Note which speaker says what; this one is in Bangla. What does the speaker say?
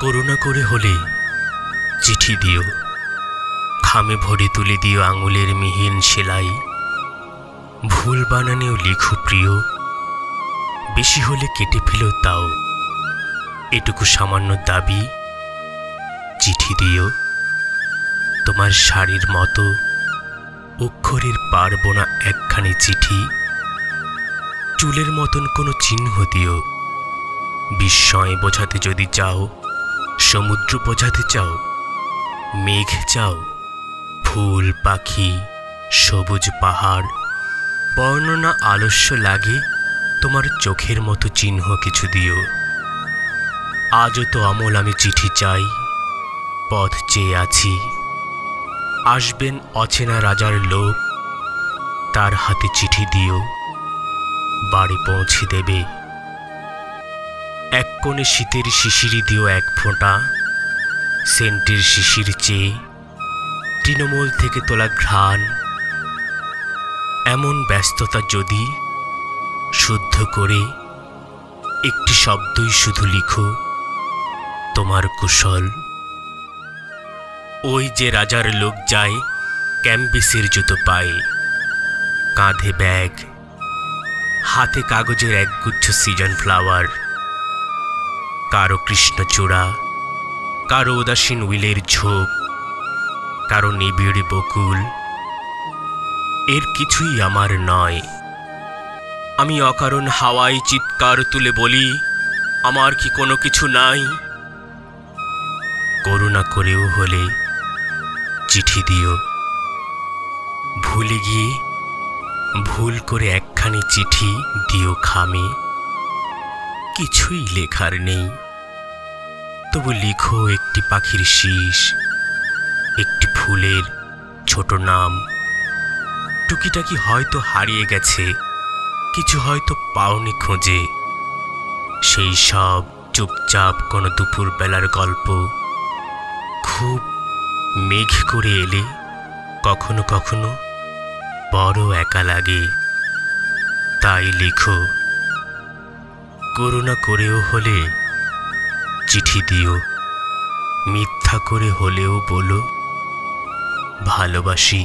Speaker 1: করুণা করে হলে চিঠি দিও, খামে ভরে তুলে দিও আঙুলের মিহিন সেলাই। ভুল বানানেও লিখো প্রিয়, বেশি হলে কেটে ফেলো তাও। এটুকু সামান্য দাবি, চিঠি দিও। তোমার শাড়ির মতো অক্ষরের পারব না একখানি চিঠি। চুলের মতন কোনো চিহ্ন দিও, বিস্ময় বোঝাতে যদি চাও, সমুদ্র বোঝাতে চাও, মেঘ চাও, ফুল পাখি সবুজ পাহাড়। বর্ণনা আলস্য লাগে, তোমার চোখের মতো চিহ্ন কিছু দিও। আজও তো অমল আমি চিঠি চাই, পথ চেয়ে আছি। আসবেন অচেনা রাজার লোক, তার হাতে চিঠি দিও, বাড়ি পৌঁছে দেবে। এক কোণে শীতের শিশিরি দিও এক ফোঁটা, সেন্টের শিশির চেয়ে তৃণমূল থেকে তোলা ঘ্রাণ। এমন ব্যস্ততা যদি শুদ্ধ করে একটি শব্দই শুধু লিখো, তোমার কুশল। ওই যে রাজার লোক যায় ক্যাম্বিসের জুতো পায়ে, কাঁধে ব্যাগ, হাতে কাগজের একগুচ্ছ সিজন ফ্লাওয়ার। কারো কৃষ্ণচূড়া, কারো উদাসীন উইলের ঝোপ, কারো নিবিড় বকুল। এর কিছুই আমার নয়। আমি অকারণ হাওয়ায় চিৎকার তুলে বলি, আমার কি কোনো কিছু নাই? করুণা করেও হলে চিঠি দিও। ভুলে গিয়ে ভুল করে একখানি চিঠি দিও খামে। কিছুই লেখার নেই, তবু লিখো একটি পাখির শীষ, একটি ফুলের ছোট নাম। টুকিটাকি হয়তো হারিয়ে গেছে, কিছু হয়তো পাওনি খোঁজে। সেই সব চুপচাপ কোনো দুপুর বেলার গল্প। খুব মেঘ করে এলে কখনো কখনো বড় একা লাগে, তাই লিখো। করুণা করেও হলে চিঠি দিও, মিথ্যা করে হলেও বলো ভালোবাসি।